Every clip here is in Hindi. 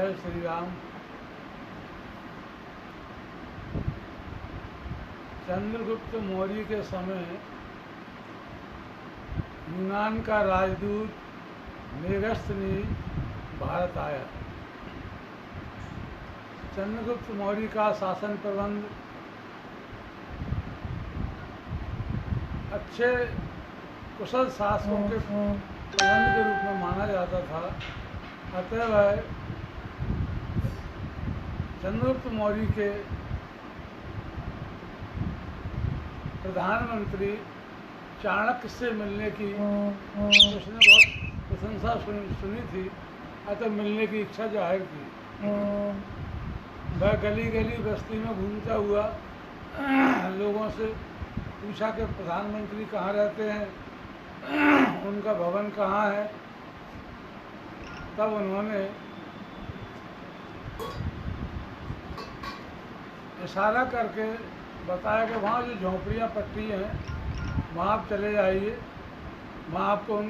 जय श्री राम। चंद्रगुप्त मौर्य के समय यूनान का राजदूत मेगस्थनीज भारत आया। चंद्रगुप्त मौर्य का शासन प्रबंध अच्छे कुशल शासकों के प्रबंध के रूप में माना जाता था। अतः वह चंद्रगुप्त मौर्य के प्रधानमंत्री चाणक्य से मिलने की उसने बहुत प्रशंसा सुनी थी। अतः मिलने की इच्छा जाहिर की। वह गली गली बस्ती में घूमता हुआ लोगों से पूछा कि प्रधानमंत्री कहाँ रहते हैं, उनका भवन कहाँ है। तब उन्होंने इशारा करके बताया कि वहाँ जो झोंपड़ियाँ पट्टी हैं वहाँ आप चले जाइए, वहाँ आपको उन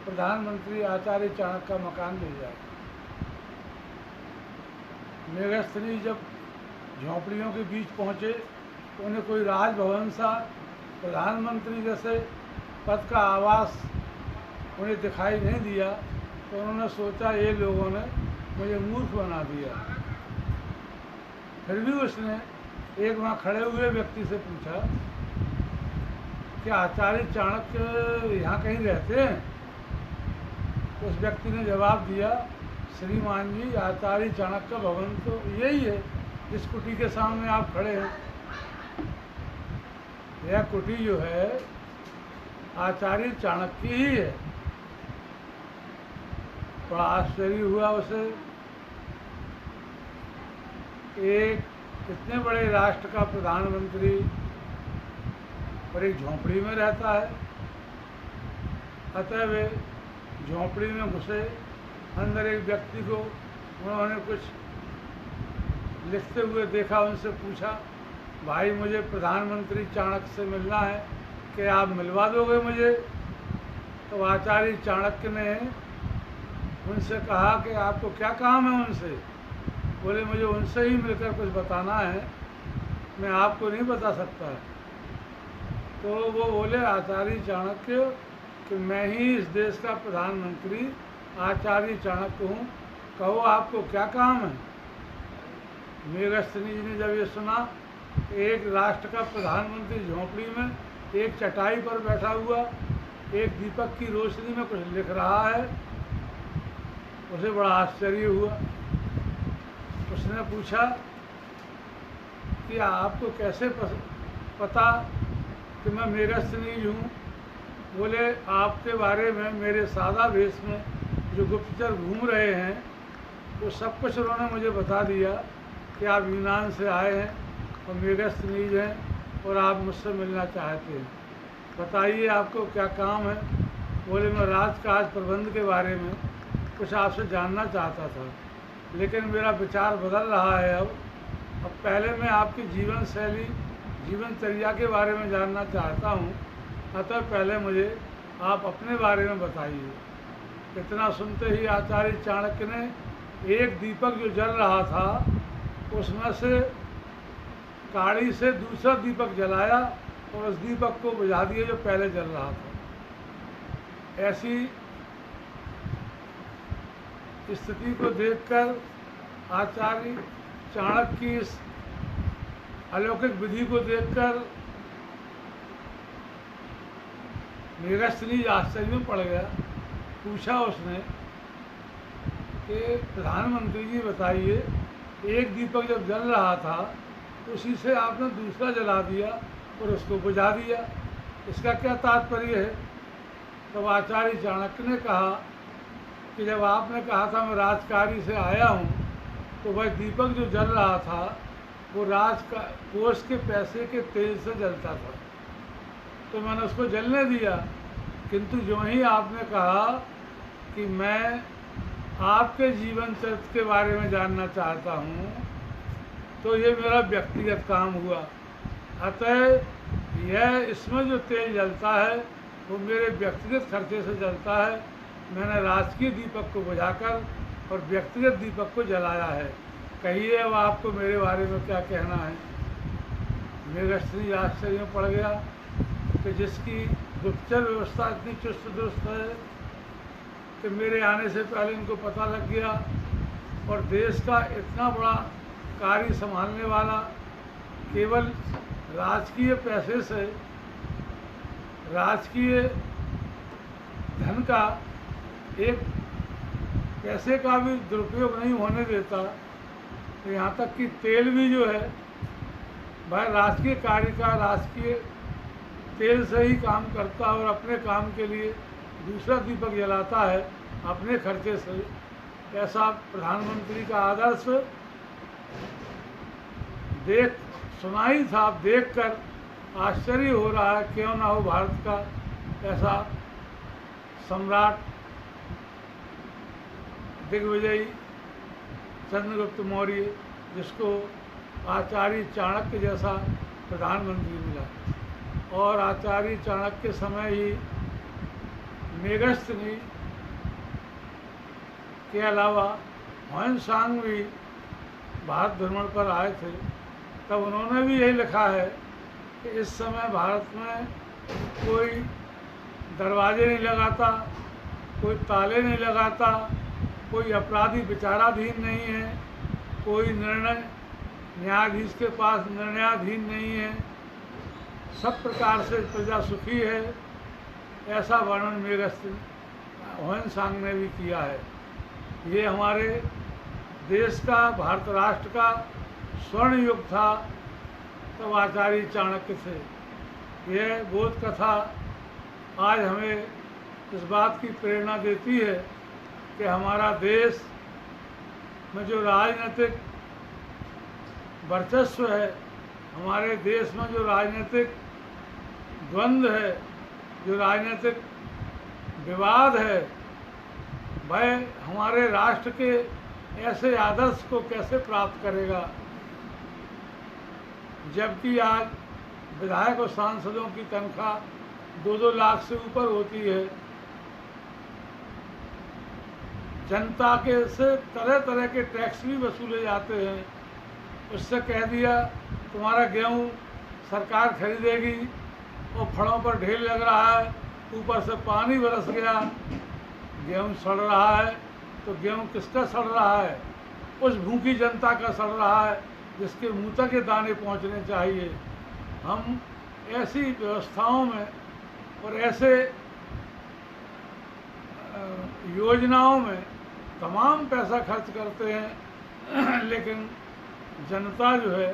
प्रधानमंत्री आचार्य चाणक्य का मकान मिल जाएगा। मेगस्थनीज जब झोंपड़ियों के बीच पहुँचे तो उन्हें कोई राजभवन सा प्रधानमंत्री जैसे पद का आवास उन्हें दिखाई नहीं दिया। तो उन्होंने सोचा ये लोगों ने मुझे मूर्ख बना दिया। फिर भी उसने एक वहाँ खड़े हुए व्यक्ति से पूछा कि आचार्य चाणक्य यहाँ कहीं रहते हैं। तो उस व्यक्ति ने जवाब दिया, श्रीमान जी, आचार्य चाणक्य का भवन तो यही है जिस कुटी के सामने आप खड़े हैं। यह कुटी जो है आचार्य चाणक्य ही है। बड़ा आश्चर्य हुआ उसे। एक इतने बड़े राष्ट्र का प्रधानमंत्री और एक झोंपड़ी में रहता है। अतः वे झोंपड़ी में घुसे। अंदर एक व्यक्ति को उन्होंने कुछ लिखते हुए देखा। उनसे पूछा, भाई मुझे प्रधानमंत्री चाणक्य से मिलना है, कि आप मिलवा दोगे मुझे? तो आचार्य चाणक्य ने उनसे कहा कि आपको क्या काम है उनसे? बोले, मुझे उनसे ही मिलकर कुछ बताना है, मैं आपको नहीं बता सकता। तो वो बोले, आचार्य चाणक्य, कि मैं ही इस देश का प्रधानमंत्री आचार्य चाणक्य हूँ, कहो आपको क्या काम है? मेगस्थनीज ने जब ये सुना, एक राष्ट्र का प्रधानमंत्री झोंपड़ी में एक चटाई पर बैठा हुआ एक दीपक की रोशनी में कुछ लिख रहा है, उसे बड़ा आश्चर्य हुआ। उसने पूछा कि आपको कैसे पता कि मैं मेगस्थनीज हूँ? बोले, आपके बारे में मेरे सादा वेश में जो गुप्तचर घूम रहे हैं वो सब कुछ उन्होंने मुझे बता दिया कि आप यूनान से आए हैं और मेगस्थनीज हैं और आप मुझसे मिलना चाहते हैं। बताइए आपको क्या काम है? बोले, मैं राजकाज प्रबंध के बारे में कुछ आपसे जानना चाहता था, लेकिन मेरा विचार बदल रहा है। अब पहले मैं आपकी जीवन शैली, जीवनचर्या के बारे में जानना चाहता हूँ। अतः पहले मुझे आप अपने बारे में बताइए। इतना सुनते ही आचार्य चाणक्य ने एक दीपक जो जल रहा था उसमें से काड़ी से दूसरा दीपक जलाया और उस दीपक को बुझा दिया जो पहले जल रहा था। ऐसी स्थिति को देखकर आचार्य चाणक्य की इस अलौकिक विधि को देखकर मेगस्थनीज आश्चर्य में पड़ गया। पूछा उसने कि प्रधानमंत्री जी बताइए, एक दीपक जब जल रहा था उसी से आपने दूसरा जला दिया और उसको बुझा दिया, इसका क्या तात्पर्य है? तब आचार्य चाणक्य ने कहा कि जब आपने कहा था मैं राजकारी से आया हूँ, तो वह दीपक जो जल रहा था वो कोष के पैसे के तेल से जलता था, तो मैंने उसको जलने दिया। किंतु जो ही आपने कहा कि मैं आपके जीवन चरित्र के बारे में जानना चाहता हूँ, तो ये मेरा व्यक्तिगत काम हुआ। अतः यह इसमें जो तेल जलता है वो मेरे व्यक्तिगत खर्चे से जलता है। मैंने राजकीय दीपक को बुझाकर और व्यक्तिगत दीपक को जलाया है। कहिए अब आपको मेरे बारे में क्या कहना है। मेघश्री आश्चर्य में पड़ गया कि जिसकी गुप्तचर व्यवस्था इतनी चुस्त दुरुस्त है कि मेरे आने से पहले इनको पता लग गया, और देश का इतना बड़ा कार्य संभालने वाला केवल राजकीय पैसे से, राजकीय धन का एक पैसे का भी दुरुपयोग नहीं होने देता। तो यहाँ तक कि तेल भी जो है भाई राजकीय कार्य का राजकीय तेल से ही काम करता है, और अपने काम के लिए दूसरा दीपक जलाता है अपने खर्चे से। ऐसा प्रधानमंत्री का आदर्श देख सुना ही था, देखकर आश्चर्य हो रहा है क्यों ना हो भारत का ऐसा सम्राट दिग्विजयी चंद्रगुप्त मौर्य, जिसको आचार्य चाणक्य जैसा प्रधानमंत्री मिला। और आचार्य चाणक्य के समय ही मेघश्री के अलावा ह्वेन-त्सांग भी भारत भ्रमण पर आए थे। तब उन्होंने भी यही लिखा है कि इस समय भारत में कोई दरवाजे नहीं लगाता, कोई ताले नहीं लगाता, कोई अपराधी विचाराधीन नहीं है, कोई निर्णय न्यायाधीश के पास निर्णयाधीन नहीं है, सब प्रकार से प्रजा सुखी है। ऐसा वर्णन मेघश्री ह्वेन-त्सांग ने भी किया है। ये हमारे देश का, भारत राष्ट्र का स्वर्ण युग था, तब आचार्य चाणक्य थे। यह बोध कथा आज हमें इस बात की प्रेरणा देती है कि हमारा देश में जो राजनीतिक वर्चस्व है, हमारे देश में जो राजनीतिक द्वंद्व है, जो राजनीतिक विवाद है, वह हमारे राष्ट्र के ऐसे आदर्श को कैसे प्राप्त करेगा, जबकि आज विधायक और सांसदों की तनख्वाह 2-2 लाख से ऊपर होती है। जनता के से तरह तरह के टैक्स भी वसूले जाते हैं। उससे कह दिया तुम्हारा गेहूँ सरकार खरीदेगी, और फड़ों पर ढेर लग रहा है, ऊपर से पानी बरस गया, गेहूँ सड़ रहा है। तो गेहूँ किसका सड़ रहा है? उस भूखी जनता का सड़ रहा है जिसके मुँह तक ये दाने पहुँचने चाहिए। हम ऐसी व्यवस्थाओं में और ऐसे योजनाओं में तमाम पैसा खर्च करते हैं, लेकिन जनता जो है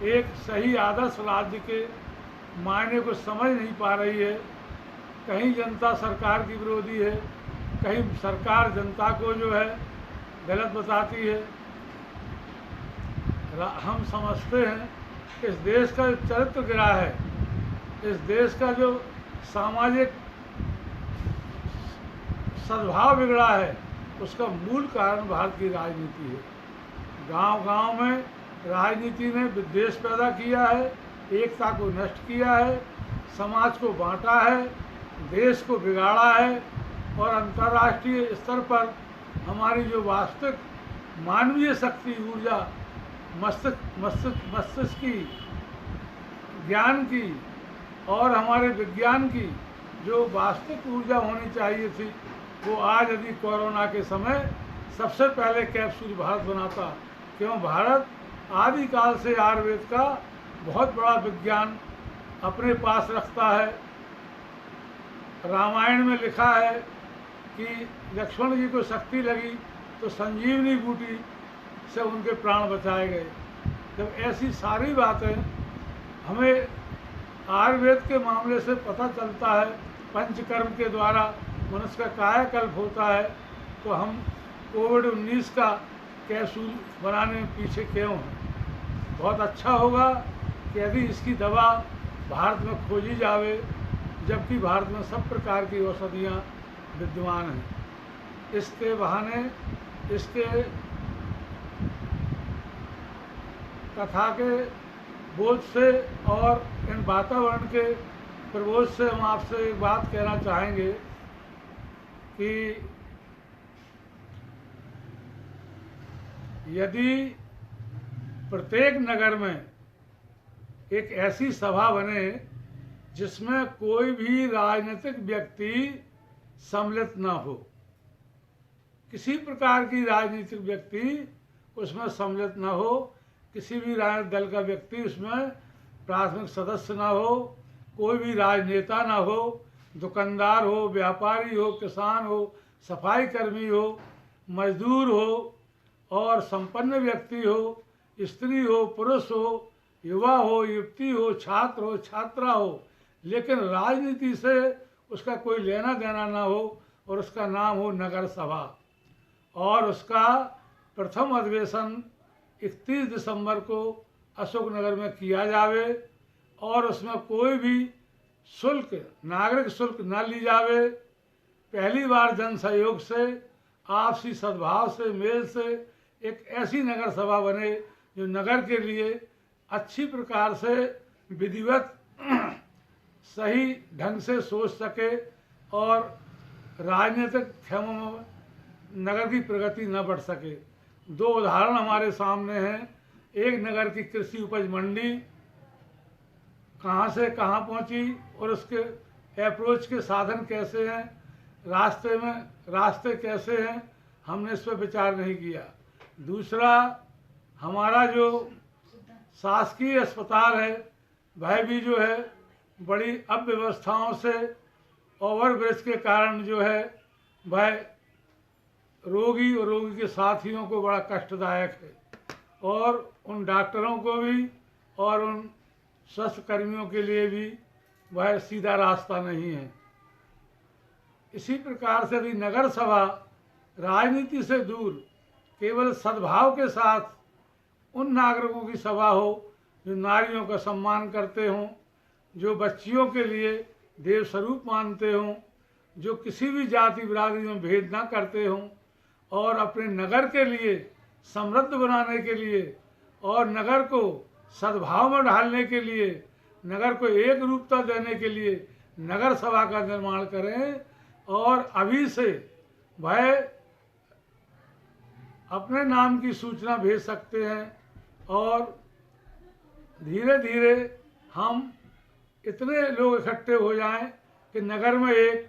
एक सही आदर्श राज्य के मायने को समझ नहीं पा रही है। कहीं जनता सरकार की विरोधी है, कहीं सरकार जनता को जो है गलत बताती है। हम समझते हैं कि इस देश का जो चरित्र गिरा है, इस देश का जो सामाजिक सद्भाव बिगड़ा है, उसका मूल कारण भारत की राजनीति है। गांव-गांव में राजनीति ने विद्वेष पैदा किया है, एकता को नष्ट किया है, समाज को बांटा है, देश को बिगाड़ा है, और अंतर्राष्ट्रीय स्तर पर हमारी जो वास्तविक मानवीय शक्ति, ऊर्जा, मस्तिष्क की, ज्ञान की और हमारे विज्ञान की जो वास्तविक ऊर्जा होनी चाहिए थी, वो आज यदि कोरोना के समय सबसे पहले कैप्सूल भारत बनाता। क्यों? भारत आदिकाल से आयुर्वेद का बहुत बड़ा विज्ञान अपने पास रखता है। रामायण में लिखा है कि लक्ष्मण जी को शक्ति लगी तो संजीवनी बूटी से उनके प्राण बचाए गए। जब ऐसी सारी बातें हमें आयुर्वेद के मामले से पता चलता है, पंचकर्म के द्वारा मनुष्य का कायाकल्प होता है, तो हम कोविड-19 का कैप्सूल बनाने में पीछे क्यों हैं? बहुत अच्छा होगा कि यदि इसकी दवा भारत में खोजी जावे, जबकि भारत में सब प्रकार की औषधियाँ विद्यमान हैं। इसके बहाने, इसके कथा के बोध से और इन वातावरण के प्रबोध से हम आपसे एक बात कहना चाहेंगे कि यदि प्रत्येक नगर में एक ऐसी सभा बने जिसमें कोई भी राजनीतिक व्यक्ति सम्मिलित न हो, किसी प्रकार की राजनीतिक व्यक्ति उसमें सम्मिलित न हो, किसी भी राजनीतिक दल का व्यक्ति उसमें प्राथमिक सदस्य न हो, कोई भी राजनेता न हो, दुकानदार हो, व्यापारी हो, किसान हो, सफाई कर्मी हो, मजदूर हो और संपन्न व्यक्ति हो, स्त्री हो, पुरुष हो, युवा हो, युवती हो, छात्र हो, छात्रा हो, लेकिन राजनीति से उसका कोई लेना देना ना हो और उसका नाम हो नगर सभा। और उसका प्रथम अधिवेशन 31 दिसंबर को अशोकनगर में किया जावे और उसमें कोई भी शुल्क, नागरिक शुल्क न ली जावे। पहली बार जन सहयोग से, आपसी सद्भाव से, मेल से एक ऐसी नगर सभा बने जो नगर के लिए अच्छी प्रकार से विधिवत सही ढंग से सोच सके और राजनीतिक खेमों में नगर की प्रगति न बढ़ सके। दो उदाहरण हमारे सामने हैं। एक नगर की कृषि उपज मंडी कहाँ से कहाँ पहुँची और उसके अप्रोच के साधन कैसे हैं, रास्ते कैसे हैं, हमने इस पर विचार नहीं किया। दूसरा, हमारा जो शासकीय अस्पताल है वह भी जो है बड़ी अव्यवस्थाओं से, ओवरब्रिज के कारण जो है वह रोगी और रोगी के साथियों को बड़ा कष्टदायक है और उन डॉक्टरों को भी और उन स्वास्थ्य कर्मियों के लिए भी वह सीधा रास्ता नहीं है। इसी प्रकार से यदि नगर सभा राजनीति से दूर केवल सद्भाव के साथ उन नागरिकों की सभा हो जो नारियों का सम्मान करते हों, जो बच्चियों के लिए देव स्वरूप मानते हों, जो किसी भी जाति बिरादरी में भेद ना करते हों और अपने नगर के लिए समृद्ध बनाने के लिए और नगर को सद्भाव में ढालने के लिए, नगर को एक रूपता देने के लिए नगर सभा का निर्माण करें और अभी से वह अपने नाम की सूचना भेज सकते हैं और धीरे धीरे हम इतने लोग इकट्ठे हो जाएं कि नगर में एक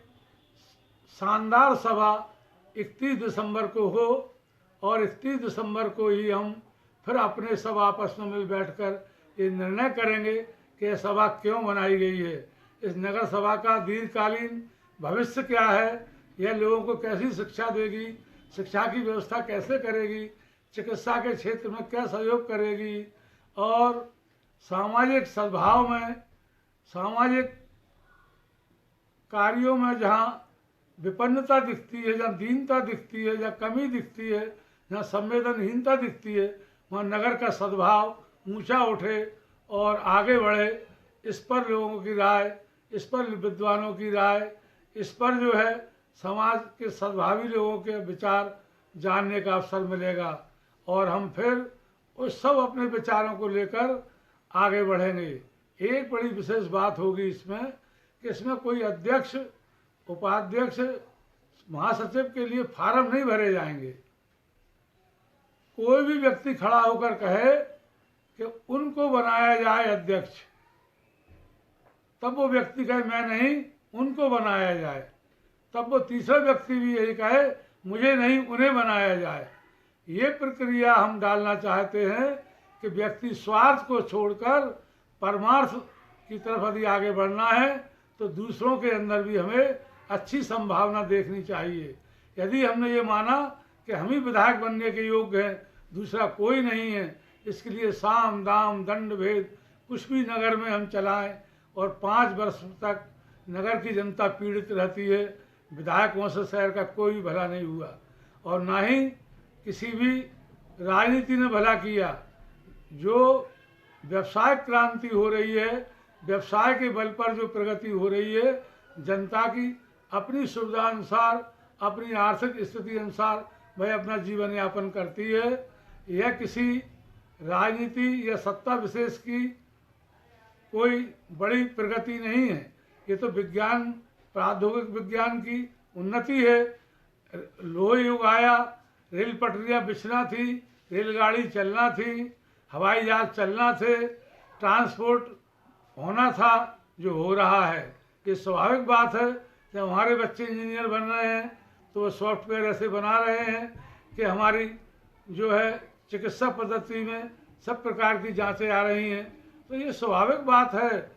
शानदार सभा 31 दिसंबर को हो और 31 दिसंबर को ही हम फिर अपने सब आपस में मिल बैठकर ये निर्णय करेंगे कि यह सभा क्यों बनाई गई है, इस नगर सभा का दीर्घकालीन भविष्य क्या है, यह लोगों को कैसी शिक्षा देगी, शिक्षा की व्यवस्था कैसे करेगी, चिकित्सा के क्षेत्र में क्या सहयोग करेगी और सामाजिक सद्भाव में, सामाजिक कार्यों में जहाँ विपन्नता दिखती है, जहाँ दीनता दिखती है, जहाँ कमी दिखती है, जहाँ संवेदनहीनता दिखती है, वहाँ नगर का सद्भाव ऊंचा उठे और आगे बढ़े। इस पर लोगों की राय, इस पर विद्वानों की राय, इस पर जो है समाज के सद्भावी लोगों के विचार जानने का अवसर मिलेगा और हम फिर उस सब अपने विचारों को लेकर आगे बढ़ेंगे। एक बड़ी विशेष बात होगी इसमें कि इसमें कोई अध्यक्ष, उपाध्यक्ष, महासचिव के लिए फार्म नहीं भरे जाएंगे। कोई भी व्यक्ति खड़ा होकर कहे कि उनको बनाया जाए अध्यक्ष, तब वो व्यक्ति कहे मैं नहीं, उनको बनाया जाए, तब वो तीसरा व्यक्ति भी यही कहे मुझे नहीं, उन्हें बनाया जाए। ये प्रक्रिया हम डालना चाहते हैं कि व्यक्ति स्वार्थ को छोड़कर परमार्थ की तरफ यदि आगे बढ़ना है तो दूसरों के अंदर भी हमें अच्छी संभावना देखनी चाहिए। यदि हमने ये माना कि हम ही विधायक बनने के योग्य हैं, दूसरा कोई नहीं है, इसके लिए साम दाम दंड भेद कुछ भी नगर में हम चलाएं और 5 वर्ष तक नगर की जनता पीड़ित रहती है, विधायकों से शहर का कोई भला नहीं हुआ और ना ही किसी भी राजनीति ने भला किया। जो व्यवसाय क्रांति हो रही है, व्यवसाय के बल पर जो प्रगति हो रही है, जनता की अपनी सुविधा अनुसार, अपनी आर्थिक स्थिति अनुसार वह अपना जीवन यापन करती है। यह किसी राजनीति या सत्ता विशेष की कोई बड़ी प्रगति नहीं है, ये तो विज्ञान, प्रौद्योगिक विज्ञान की उन्नति है। लोह युग आया, रेल पटरियाँ बिछना थी, रेलगाड़ी चलना थी, हवाई जहाज चलना थे, ट्रांसपोर्ट होना था, जो हो रहा है। ये स्वाभाविक बात है। जब हमारे बच्चे इंजीनियर बन रहे हैं तो वो सॉफ्टवेयर ऐसे बना रहे हैं कि हमारी जो है चिकित्सा पद्धति में सब प्रकार की जांचें आ रही हैं। तो ये स्वाभाविक बात है।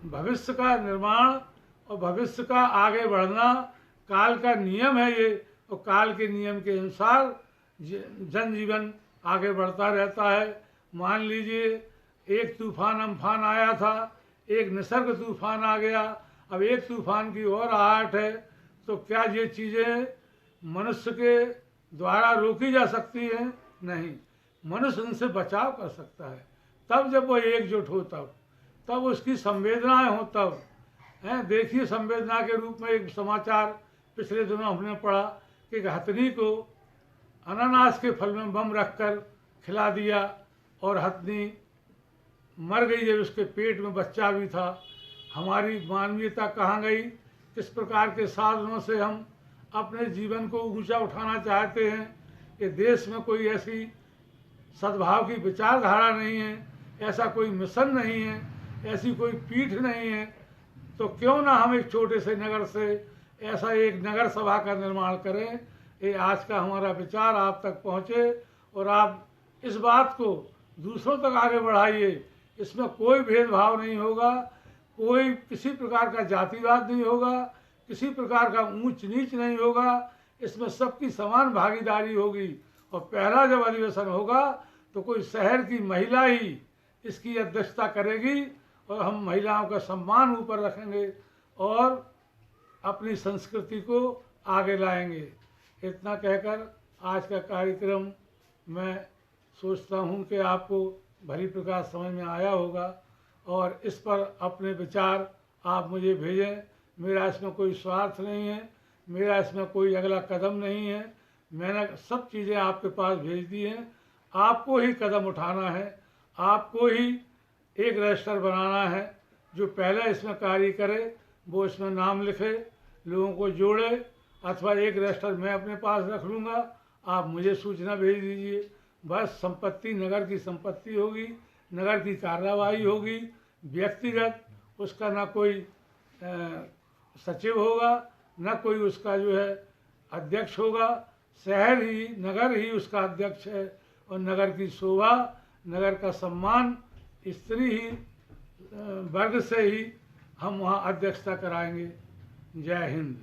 भविष्य का निर्माण और भविष्य का आगे बढ़ना काल का नियम है ये, और काल के नियम के अनुसार जनजीवन आगे बढ़ता रहता है। मान लीजिए एक तूफान अम्फान आया था, एक निसर्ग तूफान आ गया, अब एक तूफान की और आहट है, तो क्या ये चीज़ें मनुष्य के द्वारा रोकी जा सकती हैं? नहीं, मनुष्य उनसे बचाव कर सकता है। तब जब वो एकजुट हो, तब उसकी संवेदनाएं हो, तब हैं। देखिए, संवेदना के रूप में एक समाचार पिछले दिनों हमने पढ़ा कि एक हथनी को अनानास के फल में बम रखकर खिला दिया और हथनी मर गई जब उसके पेट में बच्चा भी था। हमारी मानवीयता कहाँ गई? किस प्रकार के साधनों से हम अपने जीवन को ऊंचा उठाना चाहते हैं कि देश में कोई ऐसी सद्भाव की विचारधारा नहीं है, ऐसा कोई मिशन नहीं है, ऐसी कोई पीठ नहीं है। तो क्यों ना हम एक छोटे से नगर से ऐसा एक नगर सभा का निर्माण करें। ये आज का हमारा विचार आप तक पहुँचे और आप इस बात को दूसरों तक आगे बढ़ाइए। इसमें कोई भेदभाव नहीं होगा, कोई किसी प्रकार का जातिवाद नहीं होगा, किसी प्रकार का ऊंच नीच नहीं होगा। इसमें सबकी समान भागीदारी होगी। और पहला जब अधिवेशन होगा तो कोई शहर की महिला ही इसकी अध्यक्षता करेगी और हम महिलाओं का सम्मान ऊपर रखेंगे और अपनी संस्कृति को आगे लाएंगे। इतना कहकर आज का कार्यक्रम मैं सोचता हूँ कि आपको भली प्रकार समझ में आया होगा और इस पर अपने विचार आप मुझे भेजें। मेरा इसमें कोई स्वार्थ नहीं है, मेरा इसमें कोई अगला कदम नहीं है। मैंने सब चीज़ें आपके पास भेज दी हैं। आपको ही कदम उठाना है, आपको ही एक रजिस्टर बनाना है। जो पहले इसमें कार्य करे वो इसमें नाम लिखे, लोगों को जोड़े, अथवा एक रजिस्टर मैं अपने पास रख लूँगा, आप मुझे सूचना भेज दीजिए। बस संपत्ति नगर की संपत्ति होगी, नगर की कार्रवाई होगी। व्यक्तिगत उसका ना कोई सचिव होगा, ना कोई उसका जो है अध्यक्ष होगा। शहर ही, नगर ही उसका अध्यक्ष है और नगर की शोभा, नगर का सम्मान स्त्री ही वर्ग से ही हम वहाँ अध्यक्षता कराएंगे। जय हिंद।